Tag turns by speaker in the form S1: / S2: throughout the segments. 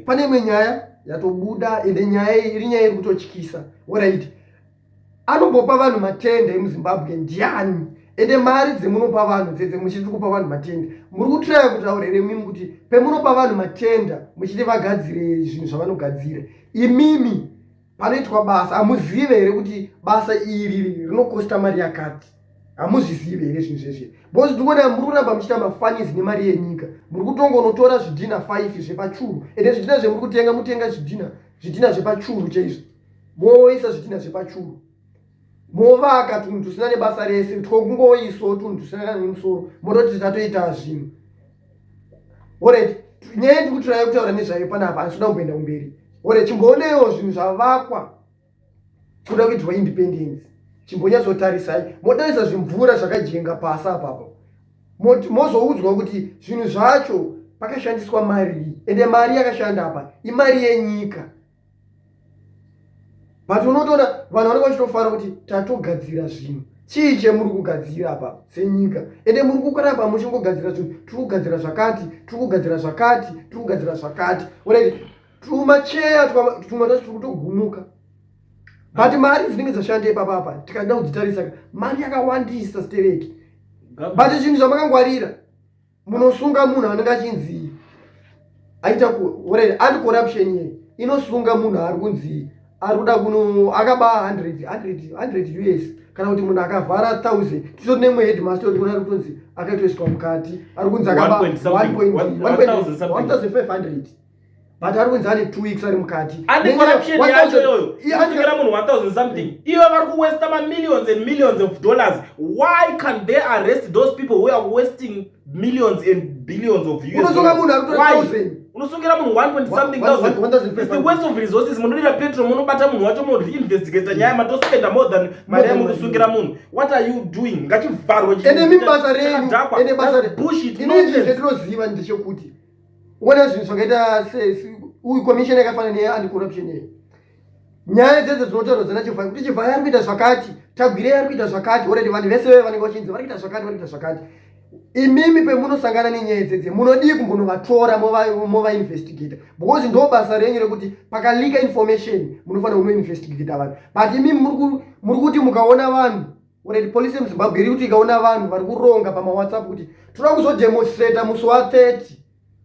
S1: pane imwe nyaya yatobuda ende nyaya iri nyaya iri kutotyisa. Alright, anombopa vanhu matenda emuZimbabwe ndiani? Ende mari dzemunopa vanhu dzedze muchiti kupa vanhu matenda, muri kutraya kutaura here mimi kuti pemunopa vanhu matenda muchiti vagadzire zvinhu zvavanogadzira, imimi panoitwa basa hamuzive here kuti basa iri rinokosta mari yakati? Hamuzvizive here zvinhu zveshe? Because ndikuona muri kuramba muchiita mafanizi nemari yenyika. Muri kutongonotora zvidhina 5 zvepachuru, ende zvidhina zvemuri kutenga mutenga zvidhina zvepachuru chaizvo, moisa zvidhina zvepachuru, movaka tunhu tusina nebasa rese, twokungoiso tunhu tusina nemusoro, mototi tatoita zvinhu. Alright, nyaya ndiri kutiraya kutaura nezvayo panapa handinoda kumboenda kumberi. Alright, chimboonewo zvinhu zvavakwa kuda kuitwa independence. Chimbonyatsotarisai, motarisa zvimvura zvakajenga pasi apapo, mozoudzwa kuti zvinhu zvacho pakashandiswa mari, ende mari yakashanda apa imari yenyika. But unotoona vanhu vanenge vachitofara kuti tatogadzira zvinhu. Chii chemuri kugadzira apa senyika? Ende muri kukaramba muchingogadzira zvinhu, tiri kugadzira zvakati, tiri kugadzira zvakati, tiri kugadzira zvakati. Alright, tumacheya tumwe tacho tiri kutogumuka. But mari dzinenge dzashanda ipapapa tikada kudzitarisa, mari yakawandisa stereki. But zvinhu zvamakangwarira munosunga munhu anenge achinzi aita anti-corruption ye inosunga munhu ari kunzi ari kuda kuno akaba 100 US kana kuti munhu akavhara 1000 titori nemwe headmaster uri kuona kutonzi akaitoiswa mukati ari kunzi akaba 1500 but ari kunzi ane 2 weeks ari mukati.
S2: Andi corruption yacho yoyo inosungera munhu 1000 something, ivo vari kuwaste millions and millions of dollars. Why can't they arrest those people who are wasting millions and billions of US dollars? Why? Unosungira munhu 1 something thousand. It's the waste of resources. Munodira petrol munobata munhu wacho muinvestigate nyaya matospenda more than mari yamunosungira munhu. What are you doing? Ngachivharwe chii.
S1: Ende mibasa renyu, ende basa
S2: bullshit.
S1: Inonzi zvetinoziva ndechekuti uona zvinhu zvakaita uyu commission yakafanana neanti-corruption yeyo, nyaya dzedze dzinotaurwa dzana Chivhaya kuti Chivhaya ari kuita zvakati, Tagwire ari kuita zvakati, already vanhu vese vanenge vachinzi vari kuita zvakati, vari kuita zvakati. Imimi pemunosangana nenyaya dzedze munodii kumbonovatora mova investigator, because ndo basa renyu rekuti pakalika information munofanira kunoinvestigate vanhu. But imimi muri kuti mukaona vanhu, already police yemuZimbabwe iri kuti ikaona vanhu vari kuronga pamaWhatsApp kuti toda kuzodemonstrata musi wa30,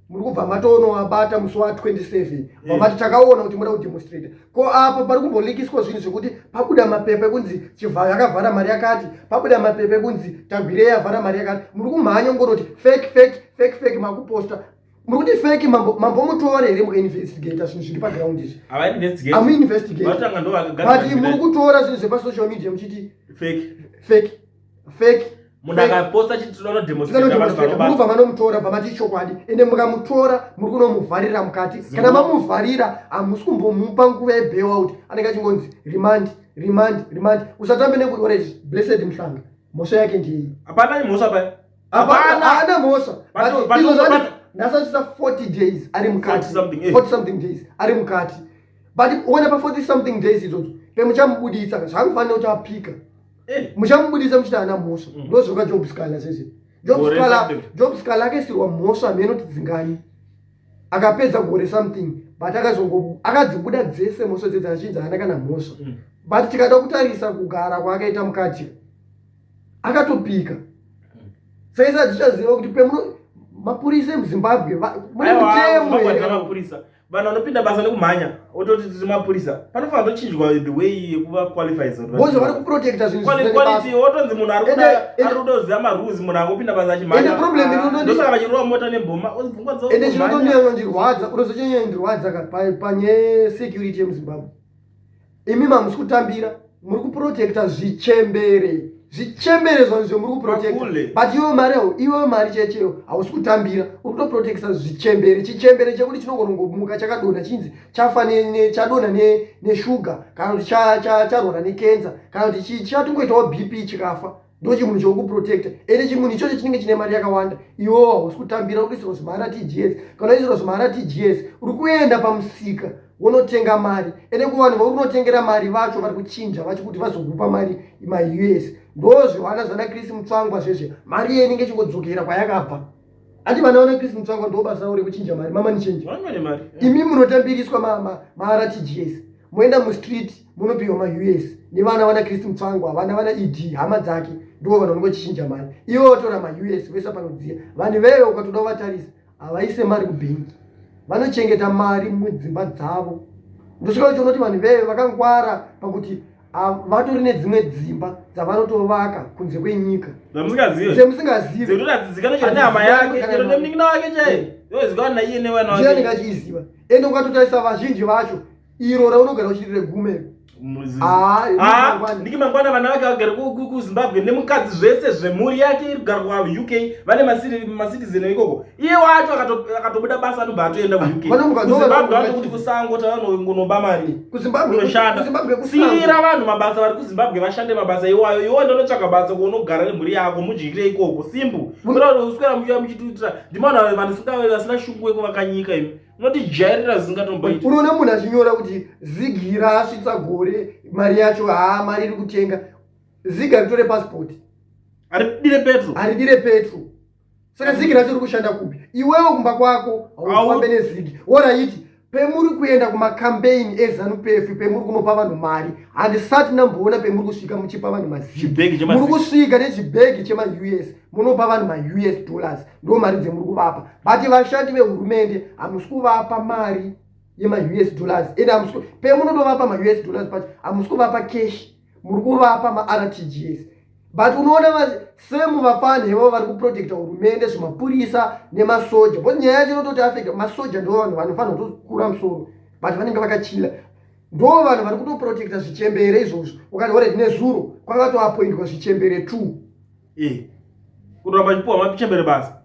S1: muri kubva matonowabata musi wa27 wamati takaona kuti muda kudemonstrata. Ko apo pari kumbolikiswa zvinhu zvekuti pabuda mapepe kunzi Chivhaya akavhara mari yakati, pabuda mapepe kunzi Tagwire yavhara mari yakati. Muri kumhanya ngoroti fake makuposta. Muri kuti fake mambo mutore here mukainvestigata zvinhu zviri paground izvi? Hamuinvestigate. But muri kutora zvinhu zvepasocial media muchiti fake.
S2: Munhu akaposta chitinono demonstrate
S1: murubva manomutora pamati chokwadi, ende mukamutora muri kunomuvharira mukati. Kana mamuvharira hamusi kumbomupa nguva yebailout, anenge achingonzi remand. Usatambe nekuti already blessed Mhlanga mhosva yake ndii?
S2: Hapana mhosva pa.
S1: Hapana mhosva. Ndasachisa 40 days ari mukati. 40 something days ari mukati. But uona pa 40 something days idzodzo pemuchamubudisa zvakufanira kuti apika. Muchamubudisa muchiti hana mhosva. Ndozvoka Job Scala sese. Job Scala akaisirwa mhosva menoti dzingani, akapedza gore something, but akadzibuda dzese mhosva dzedze achinzi hana kana mhosva. But tikada kutarisa kugara kwaakaita mukati akatopika. Sasa tichaziva kuti mapurisa emuZimbabwe mune mutemo
S2: vanhu vanopinda basa nekumhanya ototi tiri mapurisa panofanira kutochinjwa the way yekuva qualifies
S1: bozo vari kuprotecta zvinhu
S2: quality otonzi munhu ari kuda kuziva marules munhu angopinda basa achimhanya. Ndosaka vachirova mota nebhoma ozibvunga dzao.
S1: Ende chinotondinyandirwadza unozochenyandirwadza panye security yemuZimbabwe, imi mamusi kutambira muri kuprotecta zvichembere zvanhu zvomuri kuprotecta. But iwe mari checheyo hausi kutambira, uri kutoprotecta zvichembere. Chichembere chekuti chinongomuka chakadonha chinzi chadonha neshuga, kana kuti charwara nekenza, kana kuti chatongoitawo BP chikafa, ndo chimunhu chokuprotecta. Ende chimunhu ichocho chinenge chine mari yakawanda, iwewo hausi kutambira, uri kuisirwa zvimahara TGS. Kana uisirwa zvimahara TGS uri kuenda pamusika wonotenga mari, ende kuvanhu vari kunotengera mari vacho vari kuchinja vacho kuti vazokupa mari ma-US. Ndo zviwana zvana Chris Mutsvangwa zveshe, mari yeye inenge ichingodzokera kwayakabva. ati vanaona Kristu Mutsvangwa ndo basa ravo rekuchinja mari mama nichenje imi munotambiriswa maRTGS moenda mustreet munopiwa maUS nevana vana Kristu Mutsvangwa vana ED hama dzake ndo vanhu vanongochinja mari ivo vatora maUS vesa panodziya vanhu veve ukatoda kuvatarisa havaise mari kubhengi vanochengeta mari mudzimba dzavo ndosvika uchiona kuti vanhu veve vakangwara pakuti vatori nedzimwe dzimba dzavanotovaka kunze kwenyika
S2: semusingazive
S1: ende ukatotarisa vazhinji vacho iro raunogara uchiri regumero
S2: ndiki mangwana vana vake vagara kuZimbabwe nemukadzi zvese zvemhuri yake iri kugara kuUK vane macitizen ikoko iye wacho akatobuda basa anobva atoenda kuUK kuti kusango tavanongonoba mari kunoshanda siyira vanhu mabasa vari kuZimbabwe vashande mabasa iwayo iwo ndonotsvaga basa kuonogara nemhuri yako mudyikire ikoko simple uswera muchiva muchituitira ndimaona vanhu vasina shungu yekuvaka nyika imi unotijairira zvingatomboita
S1: unoona munhu achinyora kuti zigira asvitsa gore mari yacho mari iri kutenga ziga ritore passport
S2: haridire petro
S1: saka zigi racho riri kushanda kupi iwewo kumba kwako haufambe nezigi oraiti pemuri kuenda kumakampeini eZANU-PF pemuri kunopa vanhu mari handisati ndamboona pemuri kusvika muchipa vanhu mazigi muri kusvika nechibhegi chemaUS munopa vanhu maUS dollars ndo mari dzemuri kuvapa but vashandi vehurumende hamusi kuvapa mari yemaUS dollars ende pemunotovapa maUS dollars pacho hamusi kuvapa cash muri kuvapa maRTGS but unoona semuvapani ivavo vari kuprotecta hurumende zvemapurisa nemasoja bcause nyaya yacho inototi affecta masoja ndo vanhu vanofanira kutokura musoro but vanenge vakachila ndo vanhu vari kutoprotecta zvichembere izvozvo ukati ore nezuro kwakatoapoindwa zvichembere 2
S2: kuramba chipuwa mapichembere basa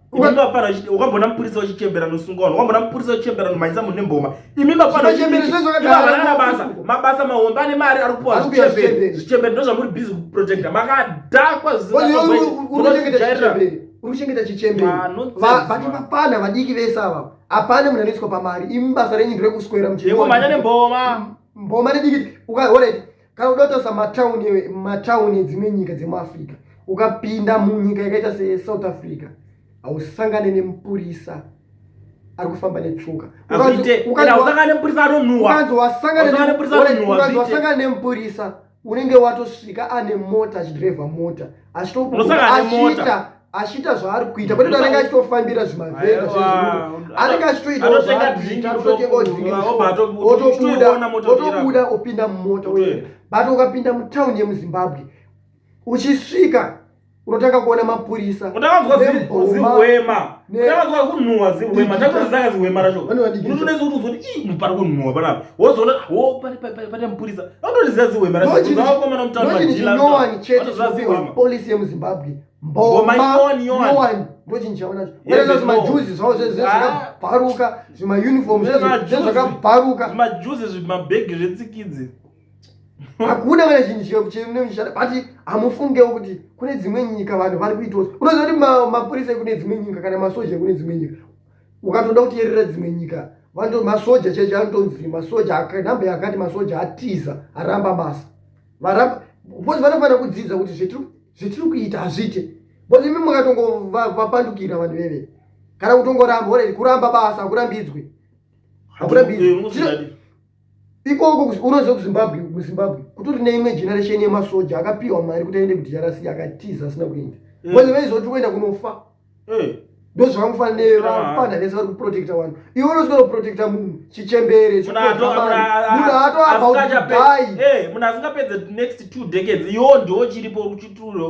S2: ukambona mupurisa wachichembera nosungano ukambona mupurisa wachichembera nomanyisa munhu nemboma imi mapanoivavana basa mabasa mahombe ane mari ari kupuwa zvichembere ndo zvamuri busy kuprojecta makadhakwa
S1: urikuchengeta chichembere vati vapana vadiki vese ava hapana munhu anoiswa pamari imi basa renyu nderekuswera
S2: muchemanya nemboma
S1: mboma nediki ukaoreti kana udotosa matauni edzimwe nyika dzemuafrica ukapinda munyika yakaita seSouth Africa hausangane nemupurisa ari kufamba netsoka wasangane nemupurisa unenge watosvika ane mota achidhiraivha mota achiita zvaari kuita kwete anenge achitofambira zvimavheka anenge achitoitaotobuda opinda mumota but ukapinda mutauni yemuZimbabwe uchisvika unotaka kuona mapurisa
S2: zihwema kunhuhwa zihwema takurizanga zihwema racho unotonesa kuti uzoti mupari kunhuhwa panapa wozoona pane mupurisa autoriziva zihwema rachoakomana
S1: mutauni polisi yemuZimbabwe ndochinhu chaonacho zvimajuzi zvavo zvakabharuka zvimauniform zvakabharuka
S2: zvimajuzi zvimabhegi zvetsikidzi
S1: hakuna kana chinhu chemunoshanda but hamufungewo kuti kune dzimwe nyika vanhu vari kuitosa unoziva kuti mapurisa ekune dzimwe nyika kana masoja ekune dzimwe nyika ukatoda kuteerera dzimwe nyika masoja cheche anotonzi masoja akanhamba yakati masoja atiza aramba basa bcause vanofanira kudzidza kuti zvetiri kuita hazvite bcause imi mukatongovapandukira vanhu veve kana kutongoramba kuramba basa hakurambidzwe ikoko unoziva kuZimbabwe kutori neimwe generation yemasoja akapiwa mari kuti aende kuDRC akatiza asina kuenda bcause vaizoti kuenda kunofa ndo zvakamufanira vese vari kuprotecta vanhu iwe unosvika kuprotecta munhu chichembere
S2: munhu asingapedze next 2 decades iwo ndo chiripo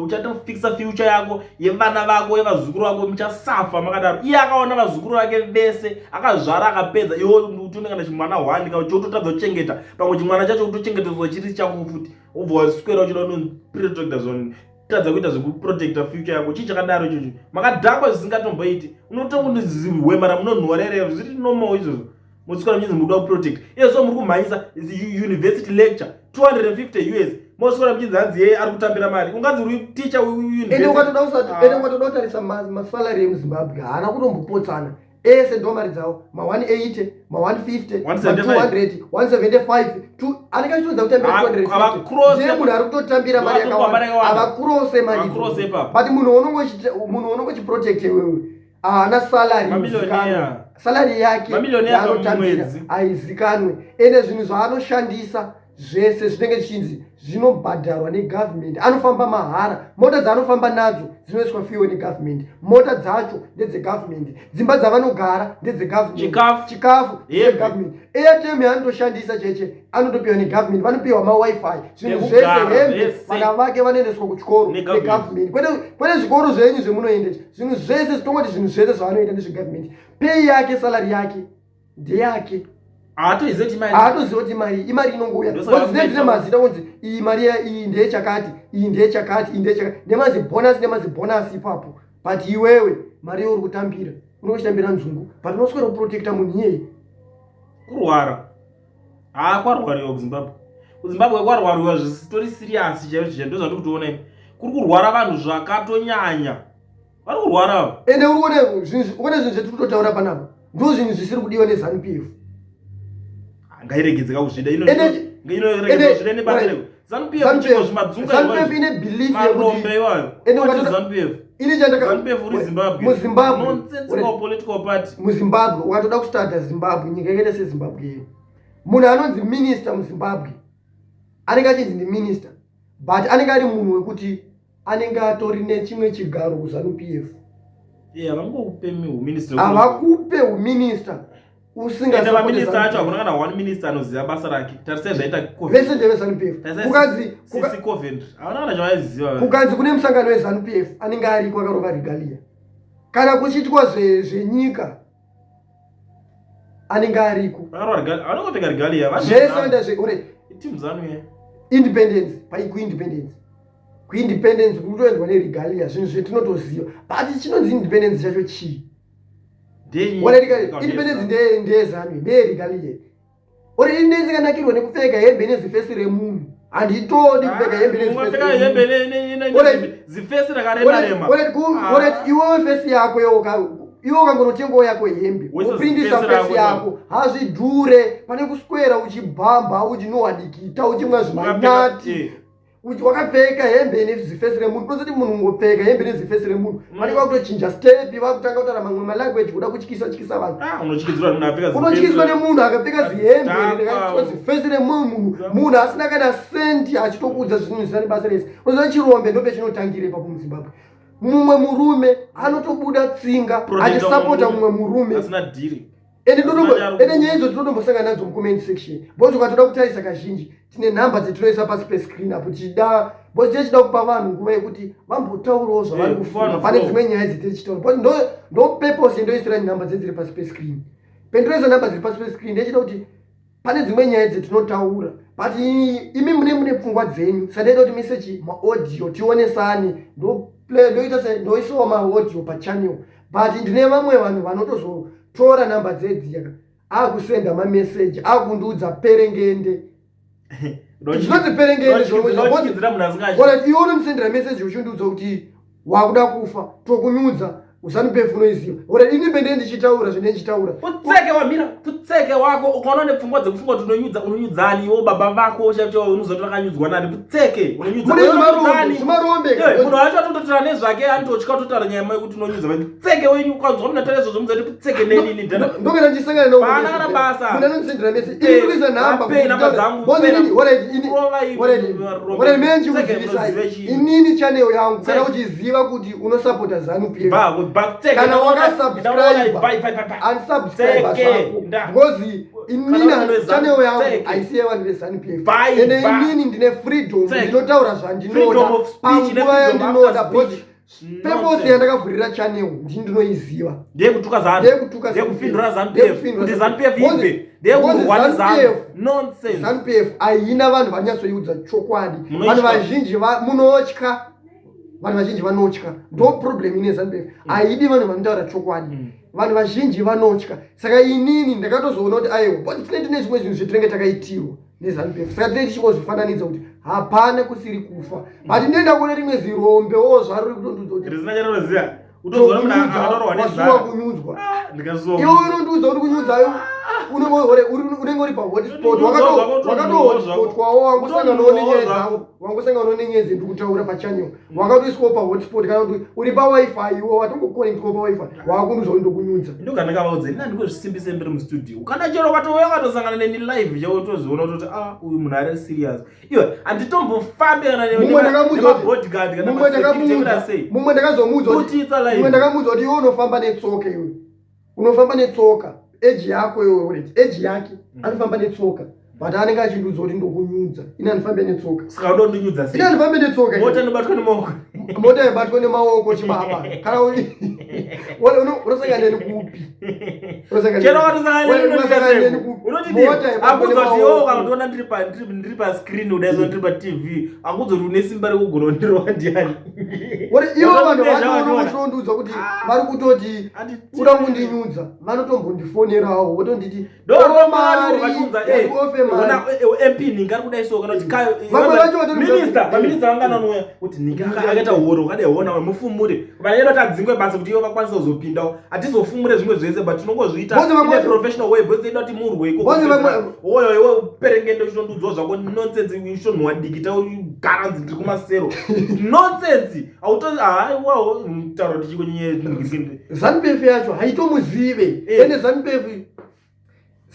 S2: uchatofikisa future yako yevana vako yevazukuru vako muchasafa makadaro iye akaona vazukuru vake vese akazvara akapedza iwo utonengana chimwana 1 kana chototadza kuchengeta pamwe chimwana chacho kutochengetedzwa chiri chako futi obva waswera uchida unoprotecta zvoni tadza kuita zvekuprotecta future yako chii chakadaro ichocho makadhakwa zvisingatomboiti unotongozihwema ramunonhorere zviri normal izvozvo moswera muchinzi muda kuprotect izvo muri kumhanyisa university lecture 250 US moswera muchinzi hanzi yeye ari kutambira mari unganzi uri ticha
S1: ende ukatoda kutarisa masalary emuZimbabwe haana kutombopotsana ese ndo mari dzavo ma180 ma150 ma200 175 anenge achitodza kutambira 250 munhu ari kutotambira mari yakawanda avakurose mari but munhu unongochiprotect wewe haana salary
S2: Mamilionaire.
S1: salary yake
S2: Mamilionaire
S1: yaanotambira
S2: pamwedzi.
S1: haizikanwe ende zvinhu zvaanoshandisa zvese zvinenge zvichinzi zvinobhadharwa negovernment. Anofamba mahara, mota dzaanofamba nadzo dzinoiswa fiwe negovernment, mota dzacho ndedzegovernment, dzimba dzavanogara ndedzegovernment, chikafu ndedzegovernment, airtime yaanotoshandisa cheche anotopiwa negovernment, vanopiwa mawifi, zvinhu zvese, hembe, vana vake vanoendeswa kuchikoro negovernment. Kwete zvikoro zvenyu zvemunoendeswa, zvinhu zvese tongoti zvinhu zvese zvavanoita ndezvegovernment. Pei yake, salary yake ndeyake. Haatoziva kuti mari imari inongouya dzine mazita kunzi iyi mari iyi ndeyechakati, iyi ndeyechakati, iyi ndeyechakati, nemazibhonasi ipapo. But iwewe mari uri kutambira unochitambira nzungu, but unoswera kuprotecta munhu iyeye.
S2: Kurwara kwarwariwa kuZimbabwe. kuZimbabwe kwarwariwa zvisitori serious chaizvo ndozvandiri kutoona ini. Kuri kurwara vanhu zvakatonyanya, vari kurwara.
S1: Ende uri kuone zvinhu zvetiri kutotaura panapa ndo zvinhu zvisiri kudiwa neZANU-PF.
S2: Ngairegedze kakuzvida inoregedza zvide nebatsireko. ZANU-PF
S1: ine belief
S2: marombe iwayo. ZANU-PF
S1: ini chandaka
S2: ZANU-PF uri Zimbabwe.
S1: muZimbabwe
S2: Nonsensical political party.
S1: muZimbabwe ukatoda kustarta Zimbabwe, nyika yakaita seZimbabwe yedu, munhu anonzi minister muZimbabwe anenge achinzi ndiminister, but anenge ari munhu wekuti anenge atori nechimwe chigaro kuZANU-PF.
S2: Havangokupe minister.
S1: Havakupe uminister
S2: usinga minister acho hakuna kana one minister anoziva basa rake. Tarisai zvaita
S1: vese ndeveZANU-PF.
S2: Sisi Coventry havana kana zvavaiziva.
S1: Kukanzi kune musangano weZANU-PF anenge ariko akarova regalia. Kana kuchiitwa zvenyika anenge ariko.
S2: Vanongopfeka regalia.
S1: Zvese ndezve
S2: team ZANU ye.
S1: Independence, kuindependence kutoendwa neregalia, zvinhu zvetinotoziva. But chinonzi independence chacho chii? Independence ndeyeZANU, ndeyeregalia. Independence ikanakirwa nekupfeka hembe nezifesi remunhu. Handitodi kupfeka hembe
S2: nezifesi rakarema.
S1: Iwewe fesi yako iwe ukangonotengawo yako hembe uprindisa fesi yako hazvidhure pane kuswera uchibhamba uchinowadikita uchimwa zvimanyati wakapfeka hembe nezifesi remunhu. Unozoti munhu ungopfeka hembe nezifesi remunhu vanenge vakutochinja step, vakutanga kutaura mamwe malanguage kuda kutyisa vanhu. Unotyiswa nemunhu akapfeka zihembe zifesi remunhu, munhu asina kana senti achitokudza zvinhu zvisina basa rese. Unozoti chirombe ndopechinotangire ipapo muZimbabwe. Mumwe murume anotobuda tsinga achisapota mumwe murume
S2: asina dhiri.
S1: Ende nyaya idzo tinotombosangana nadzo mucomment section. Bozi ukatoda kutarisa kazhinji tine nhamba dzetinoisa pasi pescreen apo tichida bozi tichida kupa vanhu nguva yekuti vambotaurawo zvavari kufuna pane dzimwe nyaya dzetichitaura. Bozi ndo purpose yendoisira nhamba dzedziri pasi pescreen. Pendinoisa nhamba dziri pasi pescreen ndechida kuti pane dzimwe nyaya dzetinotaura, but imi mune pfungwa dzenyu. Sandaida kuti message maaudio tionesane ndoisawo maaudio pachannel, but ndine vamwe vanhu vanotozotora nhamba dzedziya akusenda mameseji akundiudza perengende. Zvinonzi perengende iwe unomusendera meseji uchindiudza kuti wakuda kufa tokunyudza ZANU-PF unoiziva. Independence ndichitaura zvine ndichitaura.
S2: Putseke wako ukaona nepfungwa dzekufunga kuti unonyudzani iwo baba vako chaicho unozoti vakanyudzwa nani. Putseke unonyudzani.
S1: Zvimarombe.
S2: Munhu wacho atototaura nezvake anototya kutotaura nyama yekuti unonyudza. Putseke wenyu ukanzwa munataura izvozvo muzoti putseke nenini ndana.
S1: Ndokera ndisangana nawo.
S2: Pana kana basa.
S1: Munhu anonisendera message. Ndikuisa nhamba.
S2: Nhamba dzangu.
S1: Menji kuzivisa. Inini channel yangu kana uchiziva kuti unosupporta ZANU-PF. Kana wakasubscribe unsubscribe zvako because inina channel yangu aisiye vanhu veZANU-PF. Ende inini ndine freedom ndinotaura zvandinoda panguva yandinoda. Purpose yandakavhurira channel ndinoiziva ndeyekutuka
S2: ndeyekufindura ZANU-PF kuti ZANU-PF ive ndeyekurwani ZANU. Nonsense.
S1: ZANU-PF haina vanhu vanyatsoiudza chokwadi. Vanhu vazhinji munotya. Vanhu vazhinji vanotya. Ndo problem ine ZANU-PF. Haidi vanhu vanotaura chokwadi. Vanhu vazhinji vanotya. Saka inini ndakatozoona kuti aiwa tine zvimwe zvinhu zvetinenge takaitirwa neZANU-PF. Saka tinenge tichingozvifananidza kuti hapana kusiri kufa. But ndinoenda kuona rimwe zirombewo zvaruri kutondudza kuti
S2: rizina chanoziya utozona munhu akatorwa nezvako
S1: kunyudzwa.
S2: ndikazoma
S1: Iwe unondiudza kuti kunyudzayo unenge uri pahotspot wakatohotspotwawo wangosanganawo nenyezi ndiri kutaura pachanel wakatoiswawo pahotspot kana kuti uri pawifi iwo watongokonectwa pawifi wakunuzwa kuti ndokunyudza
S2: ndokandakavaudza ina ndingozvisimbise mbiri mustudio kana chero katouya katosangana neni live chautoziona kutoti uyu munhu ari serious iwe handitombofambe kana nemabodyguard kana
S1: mumwe ndakazomuudza kuti iwe unofamba netsoka iwe unofamba netsoka eji yako iwe eji yake anofamba netsoka but anenge achindudzwa kuti ndokunyudza ina andifambe netsoka
S2: saka udondinyudza sei
S1: ina andifambe netsoka
S2: mota inobatwa nemaoko
S1: mota ibatwa nemaoko chibaba kana unosangana neni kupi
S2: chero watosangana unotidii akudza kuti iwo ukandoona ndiri pascreen udaizo ndiri patv akudza kuti une simba rekugona kundirowa ndiani
S1: ivo vanhu vanoona kuchiondudzwa kuti vari kutoti kuda kundinyudza vanotombondifonerawo votonditi
S2: mp ningi ari kudaiso kana kuti maminista vangananouya kuti ningi akaita horo ukadaiona mufumure vanaedo tadzingwe basa kuti ivo vakwanisa kuzopindawo hatizofumure zvimwe zvese but tinongozviita ine professional way bcause ida kuti murwe ikoooyo iwe uperengende uchitondudzawo zvako nonsense ishonhwa dikita garanzi ndiri kumasero nonsense aiwawo tauro tichikonyeye
S1: ZANU-PF yacho haitomuzive ende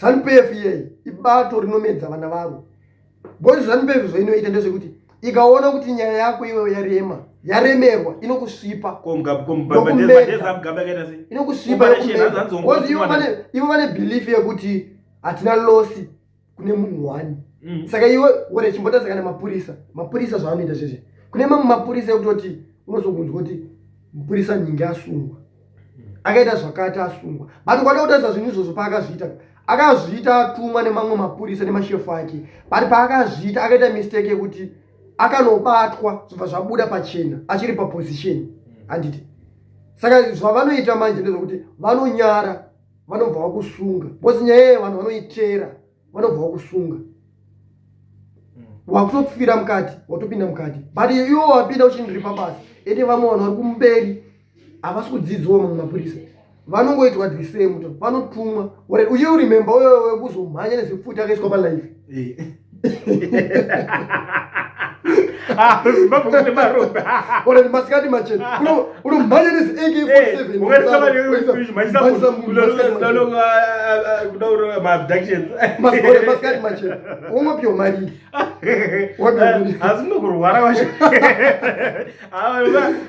S1: ZANU-PF yei ibato rinomedza vana varo bozi ZANU-PF zvainoita ndezvekuti ikaona kuti nyaya yako iwe yaremerwa inokusvipa inokusvipa ivo vane belief yekuti hatina losi kune munhu wani saka iwe ore chimbotaza kana mapurisa zvaanoita zvezve kune mamwe mapurisa ekutoti unozokunzwa kuti mupurisa ningi asungwa akaita zvakati asungwa but kwada kutaza zvinhu izvozvo paakazviita akazviita atumwa nemamwe mapurisa nemashefu ake but paakazviita akaita mistake yekuti akanobatwa zvobva zvabuda pachena achiri paposition handiti saka zvavanoita manje ndezvokuti vanonyara vanobva vakusunga bcause nyaya yeyo vanhu vanoitera vanobva vakusunga wakutopfira mukati watopinda mukati but iwo wapinda uchindiri pabasa ende vamwe vanhu vari kumberi havasi kudzidziwa mamwe mapurisa vanongoitwa the same vanotumwa uchiurememba uyo wekuzomhanya nezipfuti akaiswa palive masikati machena unomhanya nezi AK47masikati machena ungopiwa mari
S2: asi munokurwara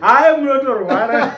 S2: hayi munotorwara